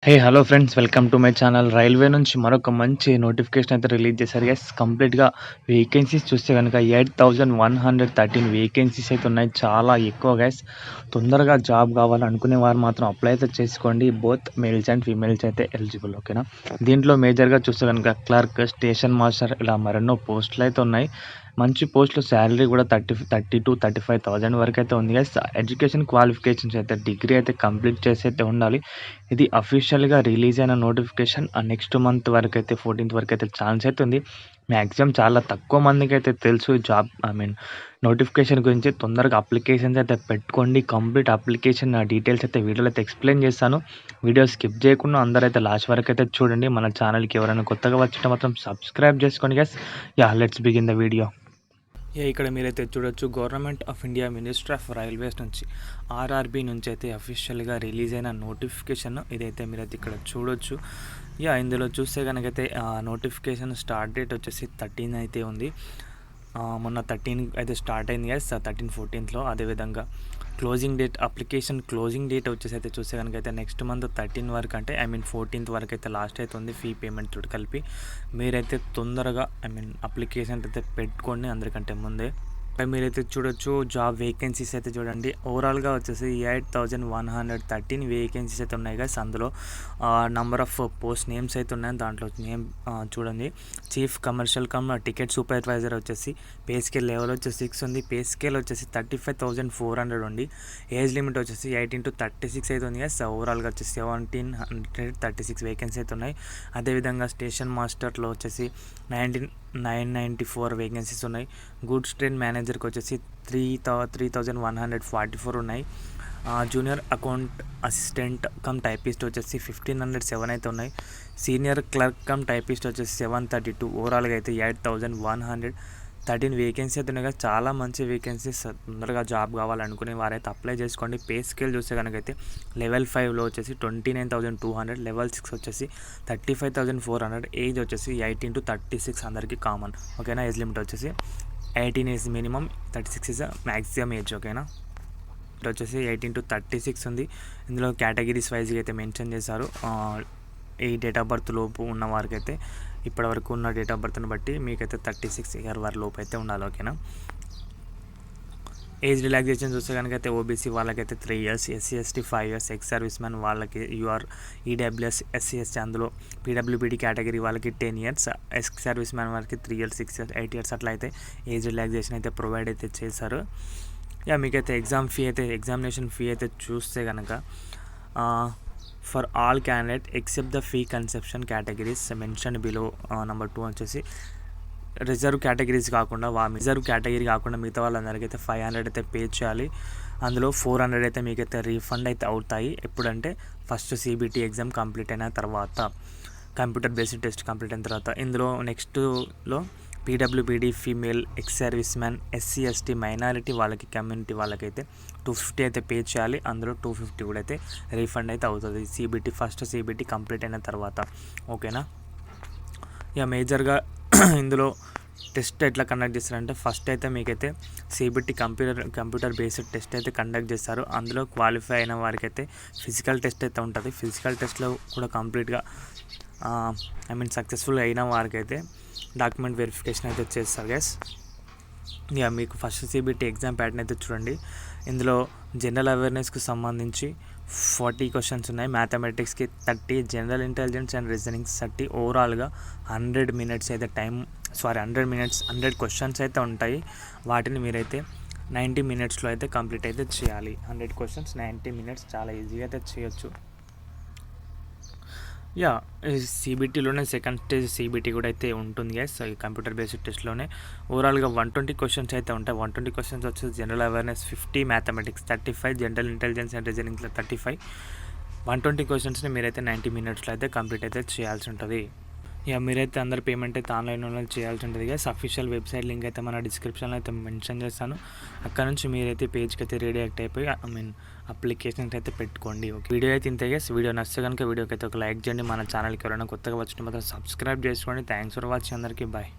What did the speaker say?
Hello friends, welcome to my channel. Railway నుంచి మరొక మంచి నోటిఫికేషన్ అయితే రిలీజ్ చేశారు గైస్. కంప్లీట్‌గా వేకెన్సీస్ చూస్తే గనుక 8113 వేకెన్సీస్ అయితే ఉన్నాయి. చాలా ఎక్కువ గైస్. తొందరగా జాబ్ కావాలనుకునే వారు మాత్రం అప్లై అయితే చేసుకోండి. బోత్ మేల్స్ అండ్ ఫీమేల్స్ అయితే ఎలిజిబుల్, ఓకేనా. దీంట్లో మేజర్‌గా చూస్తే గనుక క్లర్క్, స్టేషన్ మాస్టర్ ఇలా మరెన్నో పోస్టులు అయితే ఉన్నాయి. మంచి పోస్టులు, శాలరీ కూడా 30,000-35,000 వరకు అయితే ఉంది గైస్. ఎడ్యుకేషన్ క్వాలిఫికేషన్స్ అయితే డిగ్రీ అయితే కంప్లీట్ చేసి అయితే ఉండాలి. ఇది అఫీషియల్‌గా రిలీజ్ అయిన నోటిఫికేషన్. నెక్స్ట్ మంత్ వరకైతే 14థ్ వరకైతే ఛాన్స్ అయితే ఉంది. మాక్సిమం చాలా తక్కువ మందికైతే తెలుసు జాబ్ నోటిఫికేషన్ గురించి. తొందరగా అప్లికేషన్స్ అయితే పెట్టుకోండి. కంప్లీట్ అప్లికేషన్ డీటెయిల్స్ అయితే వీడియోలో అయితే ఎక్స్‌ప్లెయిన్ చేస్తాను. వీడియో స్కిప్ చేయకుండా అందరైతే లాస్ట్ వరకైతే చూడండి. మన ఛానల్‌కి ఎవరైనా కొత్తగా వచ్చింటే మాత్రం సబ్స్క్రైబ్ చేసుకోండి guys. Let's begin the video. ఇక్కడ మీరైతే చూడొచ్చు, government of India ministry of railways నుంచి ఆర్ఆర్బీ నుంచి అయితే అఫీషియల్గా రిలీజ్ అయిన నోటిఫికేషన్ ఇదైతే మీరైతే ఇక్కడ చూడొచ్చు. ఇందులో చూస్తే కనుకైతే నోటిఫికేషన్ స్టార్ట్ డేట్ వచ్చేసి 13 అయితే ఉంది. మొన్న 13 అయితే స్టార్ట్ అయింది గైస్, 13-14లో. అదేవిధంగా closing date, application closing date వచ్చేసి అయితే చూస్తే కనుకైతే నెక్స్ట్ మంత్ 13 వరకు, అంటే 14th వరకు అయితే లాస్ట్ అయితే ఉంది. ఫీ పేమెంట్ తోటి కలిపి మీరైతే తొందరగా అప్లికేషన్ అయితే పెట్టుకోండి అందరికంటే ముందే. మీరైతే చూడొచ్చు, జాబ్ వేకెన్సీస్ అయితే చూడండి. ఓవరాల్గా వచ్చేసి 8113 వేకెన్సీస్ అయితే ఉన్నాయి కదా. అందులో నంబర్ ఆఫ్ పోస్ట్ నేమ్స్ అయితే ఉన్నాయి. దాంట్లో నేమ్ చూడండి, చీఫ్ కమర్షియల్ టికెట్ సూపర్వైజర్ వచ్చేసి పే స్కేల్ లెవెల్ వచ్చేసి 6 ఉంది. పే స్కేల్ వచ్చేసి 35,400 ఉంది. ఏజ్ లిమిట్ వచ్చేసి 18-36 అయితే ఉంది కదా. ఓవరాల్గా వచ్చేసి 1736 వేకెన్సీ అయితే ఉన్నాయి. అదేవిధంగా స్టేషన్ మాస్టర్లో వచ్చేసి 994 వేకెన్సీస్ ఉన్నాయి. గూడ్స్ ట్రైన్ మేనేజర్కి వచ్చేసి 3,144 ఉన్నాయి. Junior account assistant cum typist వచ్చేసి 1,507 అయితే ఉన్నాయి. సీనియర్ క్లర్క్ కమ్ టైపిస్ట్ వచ్చేసి 732. ఓవరాల్గా అయితే 8,113 వేకెన్సీ అయితే ఉన్నాయి. చాలా మంచి వేకెన్సీస్. తొందరగా జాబ్ కావాలనుకునే వారైతే అప్లై చేసుకోండి. పే స్కేల్ చూస్తే కనుకైతే లెవెల్ 5లో వచ్చేసి 29,200, లెవెల్ 6 వచ్చేసి 35,400, ఏజ్ వచ్చేసి 18-36 అందరికీ కామన్, ఓకేనా. ఏజ్ లిమిట్ వచ్చేసి 18 is minimum, 36 is maximum age, ఓకేనా. ఇక్కడ వచ్చేసి 18-36 ఉంది. ఇందులో కేటగిరీస్ వైజ్గా అయితే మెన్షన్ చేశారు. ఈ డేట్ ఆఫ్ బర్త్ లోపు ఉన్న వారికి అయితే, ఇప్పటివరకు ఉన్న డేట్ ఆఫ్ బర్త్ని బట్టి మీకైతే 36 ఇయర్ వారి లోపు అయితే ఉండాలి, ఓకేనా. ఏజ్ రిలాక్సేషన్ చూస్తే కనుకైతే ఓబీసీ వాళ్ళకైతే 3 years, SC ST 5 years, ex service man వాళ్ళకి యూఆర్ ఈడబ్ల్యూఎస్ ఎస్సీ ఎస్టీ, అందులో పీడబ్ల్యూబీడీ కేటగిరీ వాళ్ళకి 10 years, ఎక్స్ సర్వీస్ మ్యాన్ వాళ్ళకి 3 years, 6 years, 8 years అట్లా అయితే ఏజ్ రిలాక్సేషన్ అయితే ప్రొవైడ్ అయితే చేశారు. మీకైతే ఎగ్జామినేషన్ ఫీ అయితే చూస్తే కనుక for all candidate except the fee concession categories mention below number 2 వచ్చేసి రిజర్వ్ కేటగిరీ కాకుండా మిగతా వాళ్ళందరికీ అయితే 500 అయితే పే చేయాలి. అందులో 400 అయితే మీకైతే రీఫండ్ అయితే అవుతాయి. ఎప్పుడంటే ఫస్ట్ సిబిటీ ఎగ్జామ్ కంప్లీట్ అయిన తర్వాత, కంప్యూటర్ బేస్డ్ టెస్ట్ కంప్లీట్ అయిన తర్వాత. ఇందులో నెక్స్ట్లో PWBD female, ex serviceman, SC ST minority వాళ్ళకి, కమ్యూనిటీ వాళ్ళకైతే 250 అయితే పే చేయాలి. అందులో 250 కూడా అయితే రీఫండ్ అయితే అవుతుంది ఫస్ట్ సిబిటీ కంప్లీట్ అయిన తర్వాత, ఓకేనా. మేజర్గా ఇందులో టెస్ట్ ఎట్లా కండక్ట్ చేస్తారంటే, ఫస్ట్ అయితే మీకైతే సిబిటీ కంప్యూటర్ బేస్డ్ టెస్ట్ అయితే కండక్ట్ చేస్తారు. అందులో క్వాలిఫై అయిన వారికి అయితే ఫిజికల్ టెస్ట్ అయితే ఉంటుంది. ఫిజికల్ టెస్ట్లో కూడా కంప్లీట్గా సక్సెస్ఫుల్ అయిన వారికి అయితే డాక్యుమెంట్ వెరిఫికేషన్ అయితే చేస్తారు గైస్. మీకు ఫస్ట్ సిబిటీ ఎగ్జామ్ ప్యాటర్న్ అయితే చూడండి. ఇందులో జనరల్ అవేర్నెస్కి సంబంధించి 40 క్వశ్చన్స్ ఉన్నాయి. మ్యాథమెటిక్స్కి 30, జనరల్ ఇంటెలిజెన్స్ అండ్ రీజనింగ్స్ 30. ఓవరాల్గా 100 minutes అయితే 100 క్వశ్చన్స్ అయితే ఉంటాయి. వాటిని మీరైతే 90 minutesలో అయితే కంప్లీట్ అయితే చేయాలి. 100 questions 90 minutes, చాలా ఈజీగా అయితే చేయొచ్చు. సిబిటీలోనే సెకండ్ స్టేజ్ సిబిటీ కూడా అయితే ఉంటుంది గైస్. కంప్యూటర్ బేస్డ్ టెస్ట్లోనే ఓవరాల్గా 120 క్వశ్చన్స్ అయితే ఉంటాయి. 120 క్వశ్చన్స్ వచ్చేసి general awareness 50, mathematics 35, general intelligence and రీజనింగ్స్లో 35. 120 క్వశ్చన్స్ని మీరైతే 90 minutesలో అయితే కంప్లీట్ అయితే చేయాల్సి ఉంటుంది. మీరైతే అందరు పేమెంట్ అయితే ఆన్లైన్లో చేయాల్సి ఉంటుంది గైస్. అఫీషియల్ వెబ్సైట్ లింక్ అయితే మన డిస్క్రిప్షన్లో అయితే మెన్షన్ చేస్తాను. అక్కడ నుంచి మీరైతే పేజ్కి అయితే రీడైరెక్ట్ అయిపోయి అప్లికేషన్స్ అయితే పెట్టుకోండి. ఓకే, వీడియో అయితే ఇంతే గైస్. వీడియో నచ్చితే కనుక వీడియోకి అయితే ఒక లైక్ చేయండి. మన ఛానల్కి ఎవరైనా కొత్తగా వచ్చిన మాత్రం సబ్స్క్రైబ్ చేసుకోండి. థ్యాంక్స్ ఫర్ వాచింగ్ అందరికీ. బాయ్.